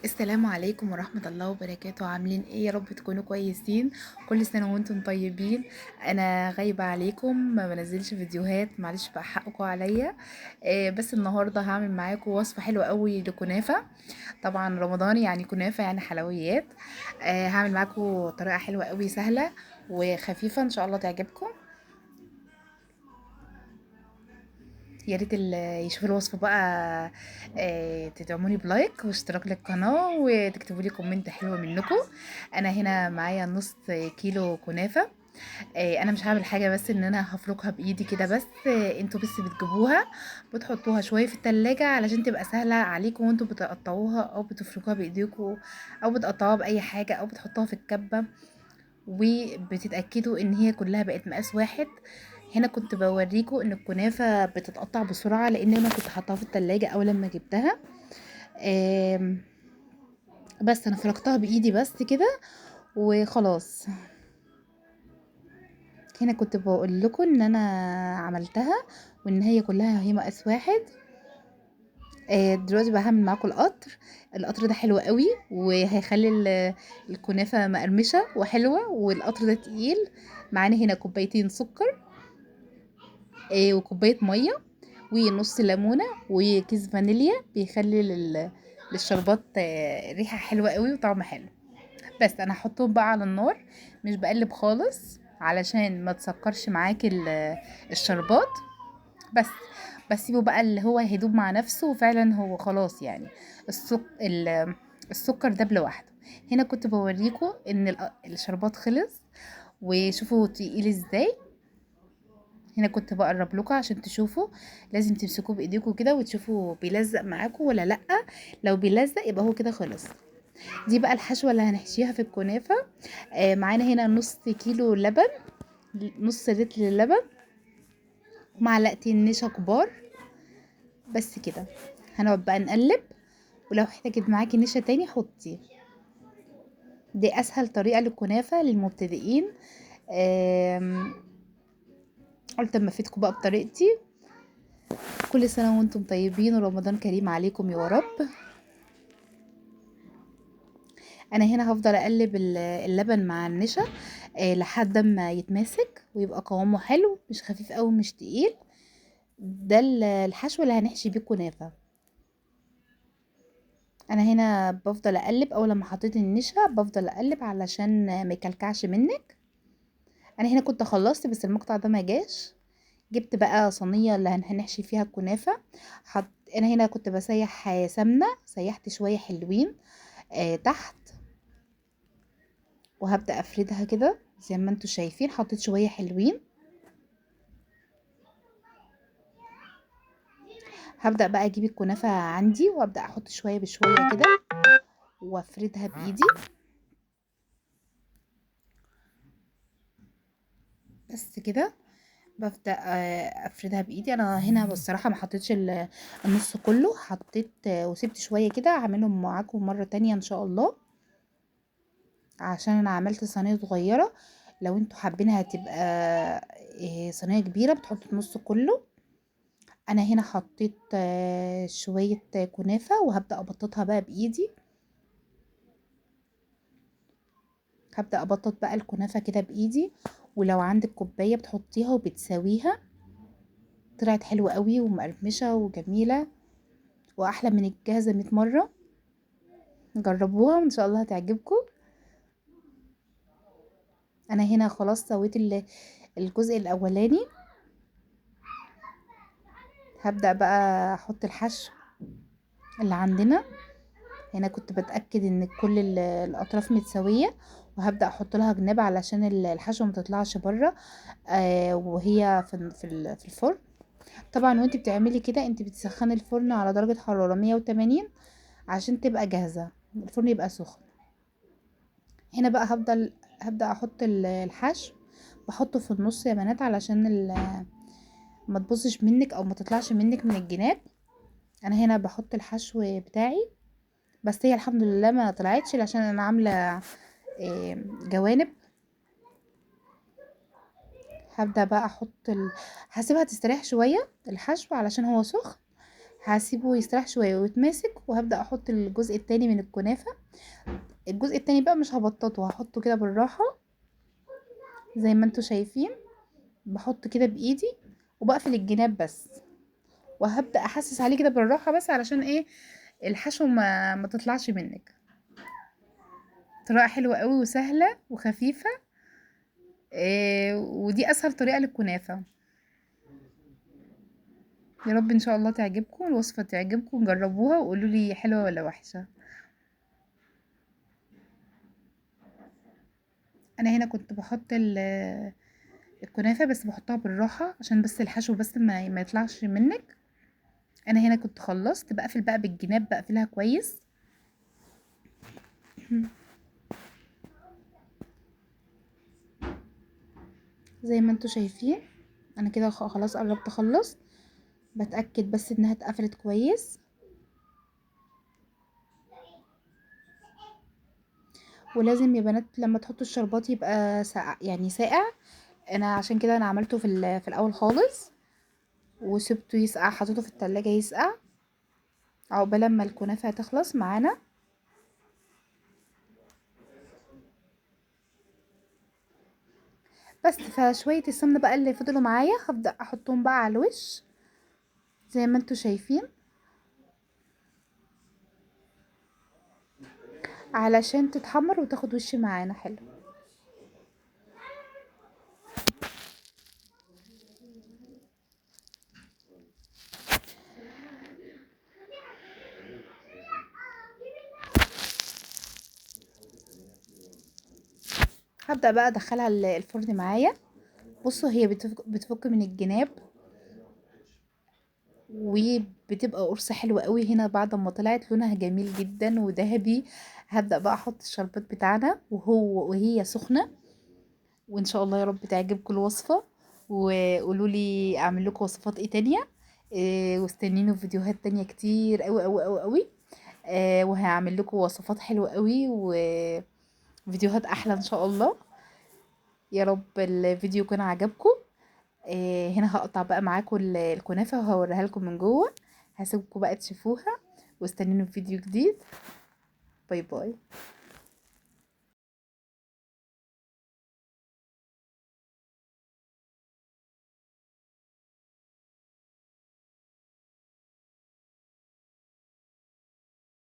السلام عليكم ورحمة الله وبركاته. عاملين ايه؟ يا رب تكونوا كويسين. كل سنة وانتم طيبين. انا غايبة عليكم، ما بنزلش فيديوهات، معلش بقى حقكم عليا. بس النهاردة هعمل معاكم وصفة حلوة قوي لكنافة. طبعا رمضان يعني كنافة يعني حلويات. هعمل معاكم طريقة حلوة قوي سهلة وخفيفة، ان شاء الله تعجبكم. يا ريت اللي يشوف الوصفة بقى تدعموني بلايك واشتراك للقناة وتكتبوا لي كومنت حلو منكم. انا هنا معايا نص كيلو كنافة. انا مش هعمل حاجة، بس ان انا هفركها بايدي كده بس. انتوا بس بتجيبوها، بتحطوها شوية في التلاجة علشان تبقى سهلة عليكم وانتوا بتقطعوها او بتفركوها بايديكم، او بتقطعوها باي حاجة، او بتحطوها في الكبة وبتتأكدوا ان هي كلها بقت مقاس واحد. هنا كنت بوريكم ان الكنافة بتتقطع بسرعة لان انا كنت حطاها في التلاجة اول لما جبتها. آم، بس انا فركتها بايدي بس كده وخلاص. هنا كنت بقول لكم ان انا عملتها وان هي كلها هي مقاس واحد. دلوقتي بقى هعمل معاكم القطر ده حلو قوي وهيخلي الكنافة مقرمشة وحلوة، والقطر ده تقيل. معانا هنا كوبايتين سكر، وكوباية مية، ونص ليمونة، وكيس فانيليا بيخلي للشربات ريحة حلوة قوي وطعم حلو. بس انا هحطهم بقى على النار، مش بقلب خالص علشان ما تسكرش معاكي الشربات. بس بسيبه بقى اللي هو هيدوب مع نفسه، وفعلا هو خلاص يعني السكر داب لوحده. هنا كنت بوريكم ان الشربات خلص، وشوفوا تقيل ازاي. هنا كنت بقرب لكم عشان تشوفوا. لازم تمسكوه بايديكم كده وتشوفوا بيلزق معاكم ولا لا. لو بيلزق يبقى هو كده خلص. دي بقى الحشوه اللي هنحشيها في الكنافه. معانا هنا نص كيلو لبن، نص لتر لبن، ومعلقتين نشا كبار. بس كده. هنقعد بقى نقلب، ولو احتاجت معاكي نشا تاني حطيه. دي اسهل طريقه للكنافه للمبتدئين. آم، قلت اما افيدكم بقى بطريقتي. كل سنه وانتم طيبين ورمضان كريم عليكم يا رب. انا هنا هفضل اقلب اللبن مع النشا لحد ما يتماسك ويبقى قوامه حلو، مش خفيف قوي مش تقيل. ده الحشو اللي هنحشي بيه الكنافه. انا هنا بفضل اقلب، اول لما حطيت النشا بفضل اقلب علشان ما يكلكعش منك. انا هنا كنت خلصت بس المقطع ده ما جاش. جبت بقى صينيه اللي هنحشي فيها الكنافه. انا هنا كنت بسيح سمنه، سيحت شويه حلوين تحت، وهبدأ افردها كده زي ما انتوا شايفين. حطيت شوية حلوين. هبدأ بقى اجيب الكنافة عندي وابدأ احط شوية بشوية كده وافردها بايدي. بس كده. ببدأ افردها بايدي. انا هنا بصراحة ما حطيتش النص كله، حطيت وسبت شوية كده. هعملهم معاكم مرة تانية ان شاء الله، عشان انا عملت صينية صغيرة. لو انتوا حابينها تبقى صينية كبيرة بتحطوا النص كله. انا هنا حطيت شوية كنافة وهبدأ ابططها بقى بايدي. هبدأ ابطط بقى الكنافة كده بايدي. ولو عندك كوباية بتحطيها وبتساويها. طلعت حلوة قوي ومقرمشة وجميلة واحلى من الجاهزة 100 مرة. جربوها وان شاء الله هتعجبكم. انا هنا خلاص سويت الجزء الاولاني. هبدأ بقى احط الحشو اللي عندنا. هنا كنت بتأكد ان كل الاطراف متساوية، وهبدأ احط لها جناب علشان الحشوة ما تطلعش بره وهي في الفرن. طبعا وانت بتعملي كده انت بتسخني الفرن على درجة حرارة 180 عشان تبقى جاهزة. الفرن يبقى سخن. هنا بقى هبدأ احط الحشو. بحطه في النص يا بنات علشان ما تبصش منك او ما تطلعش منك من الجناب. انا هنا بحط الحشو بتاعي. بس هي الحمد لله ما طلعتش عشان انا عامله جوانب. هبدأ بقى هسيبها تستريح شوية الحشو علشان هو سخن. هسيبه يستريح شويه ويتماسك، وهبدا احط الجزء التاني من الكنافه. الجزء التاني بقى مش هبططه، هحطه كده بالراحه زي ما انتوا شايفين. بحط كده بايدي وبقفل الجناب بس، وهبدا احسس عليه كده بالراحه بس علشان ايه؟ الحشو ما تطلعش منك. طريقه حلوه قوي وسهله وخفيفه. إيه، ودي اسهل طريقه للكنافه. يا رب ان شاء الله تعجبكم الوصفه، تعجبكم، جربوها وقولوا لي حلوه ولا وحشه. انا هنا كنت بحط الكنافه، بس بحطها بالراحه عشان بس الحشو بس ما يطلعش منك. انا هنا كنت خلصت، بقفل بقى بالجناب، بقفلها كويس. زي ما انتوا شايفين انا كده خلاص قربت اخلص. بتاكد بس انها اتقفلت كويس. ولازم يا بنات لما تحطوا الشربات يبقى ساقع، يعني ساقع. انا عشان كده انا عملته في الاول خالص وسبته يسقع، حطيته في التلاجة يسقع عقبال لما الكنافه تخلص معانا. بس فشويه السمنه بقى اللي فضلوا معايا هبدا احطهم بقى على الوش زي ما انتوا شايفين، علشان تتحمر وتاخد وش معانا حلو. هبدأ بقى ادخلها الفرن معايا. بصوا هي بتفك من الجناب، وبتبقى قرصة حلوة قوي هنا بعد ما طلعت لونها جميل جدا وذهبي. هبدأ بقى احط الشربات بتاعنا وهي سخنة. وان شاء الله يا رب تعجبكم الوصفة، وقولوا لي اعمل لكم وصفات ايه تانية. إيه، واستنينوا فيديوهات تانية كتير قوي قوي قوي قوي. وهعمل لكم وصفات حلوة قوي وفيديوهات احلى ان شاء الله. يا رب الفيديو يكون عجبكم. هنا هقطع بقى معاكم الكنافة وهوريها لكم من جوه. هسيبكم بقى تشوفوها، واستنوني في فيديو جديد. باي باي.